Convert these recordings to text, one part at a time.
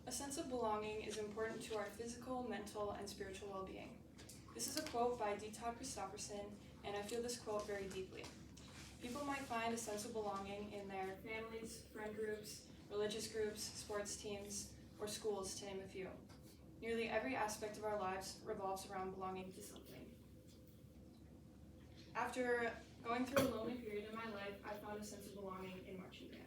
A sense of belonging is important to our physical, mental, and spiritual well-being. This is a quote by D. Todd Christofferson, and I feel this quote very deeply. People might find a sense of belonging in their families, friend groups, religious groups, sports teams, or schools, to name a few. Nearly every aspect of our lives revolves around belonging to something. After going through a lonely period in my life, I found a sense of belonging in marching band.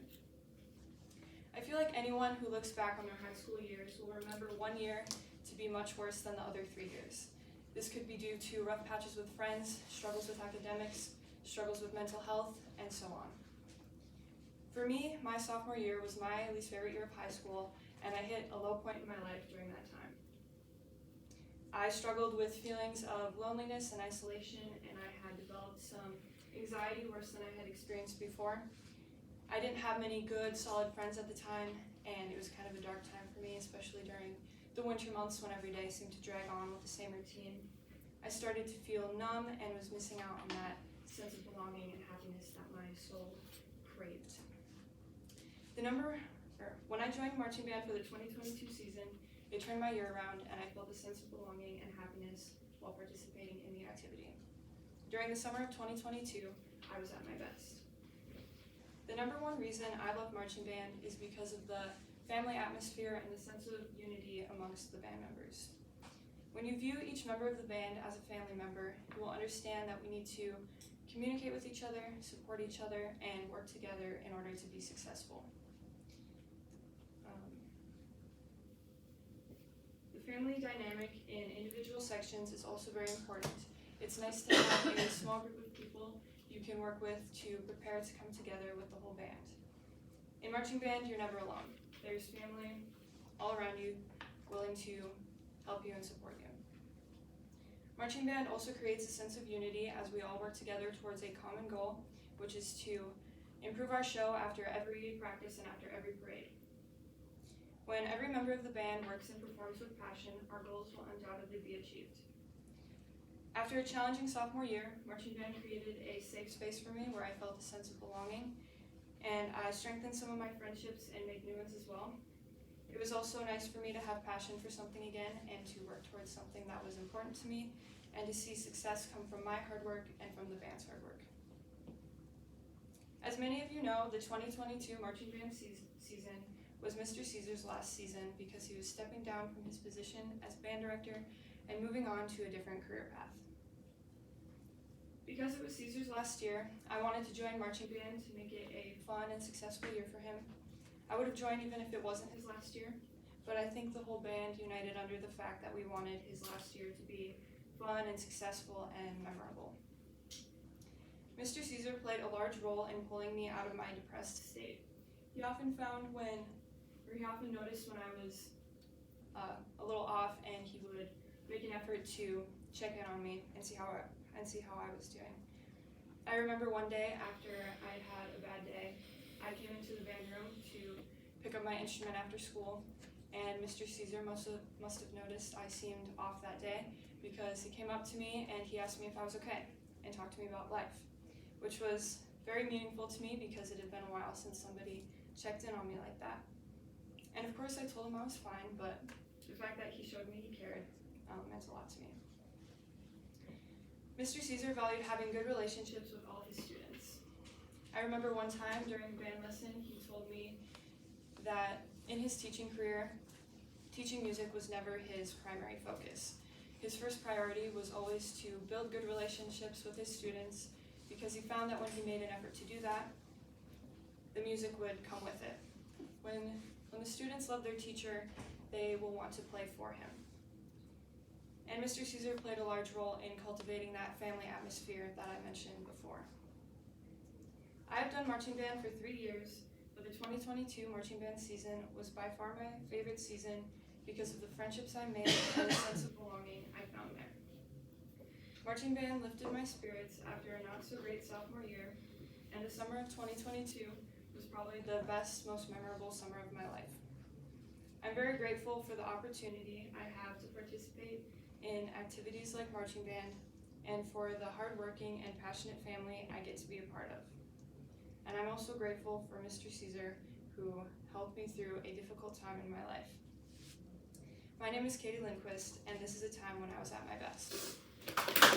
I feel like anyone who looks back on their high school years will remember one year to be much worse than the other 3 years. This could be due to rough patches with friends, struggles with academics, struggles with mental health, and so on. For me, my sophomore year was my least favorite year of high school, and I hit a low point in my life during that time. I struggled with feelings of loneliness and isolation, and I had developed some anxiety worse than I had experienced before. I didn't have many good, solid friends at the time, and it was kind of a dark time for me, especially during the winter months when every day seemed to drag on with the same routine. I started to feel numb and was missing out on that sense of belonging and happiness that my soul craved. When I joined marching band for the 2022 season, it turned my year around, and I felt a sense of belonging and happiness while participating in the activity. During the summer of 2022, I was at my best. The number one reason I love marching band is because of the family atmosphere and the sense of unity amongst the band members. When you view each member of the band as a family member, you will understand that we need to communicate with each other, support each other, and work together in order to be successful. The family dynamic in individual sections is also very important. It's nice to have a small group of people you can work with to prepare to come together with the whole band. In marching band, you're never alone. There's family all around you willing to help you and support you. Marching band also creates a sense of unity as we all work together towards a common goal, which is to improve our show after every practice and after every parade. When every member of the band works and performs with passion, our goals will undoubtedly be achieved. After a challenging sophomore year, marching band created a safe space for me where I felt a sense of belonging, and I strengthened some of my friendships and made new ones as well. It was also nice for me to have passion for something again and to work towards something that was important to me, and to see success come from my hard work and from the band's hard work. As many of you know, the 2022 marching band season was Mr. Caesar's last season because he was stepping down from his position as band director and moving on to a different career path. Because it was Caesar's last year, I wanted to join marching band to make it a fun and successful year for him. I would have joined even if it wasn't his last year, but I think the whole band united under the fact that we wanted his last year to be fun and successful and memorable. Mr. Caesar played a large role in pulling me out of my depressed state. He often noticed when I was a little off, and he would make an effort to check in on me and see how I was doing. I remember one day after I had a bad day, I came into the band room to pick up my instrument after school, and Mr. Caesar must have noticed I seemed off that day because he came up to me and he asked me if I was okay and talked to me about life, which was very meaningful to me because it had been a while since somebody checked in on me like that. And of course I told him I was fine, but the fact that he showed me he cared meant a lot to me. Mr. Caesar valued having good relationships with all his students. I remember one time during a band lesson, he told me that in his teaching career, teaching music was never his primary focus. His first priority was always to build good relationships with his students because he found that when he made an effort to do that, the music would come with it. When the students love their teacher, they will want to play for him. And Mr. Caesar played a large role in cultivating that family atmosphere that I mentioned before. I have done marching band for 3 years, but the 2022 marching band season was by far my favorite season because of the friendships I made and the sense of belonging I found there. Marching band lifted my spirits after a not-so-great sophomore year, and the summer of 2022 was probably the best, most memorable summer of my life. I'm very grateful for the opportunity I have to participate in activities like marching band and for the hardworking and passionate family I get to be a part of. And I'm also grateful for Mr. Caesar, who helped me through a difficult time in my life. My name is Katie Lindquist, and this is a time when I was at my best.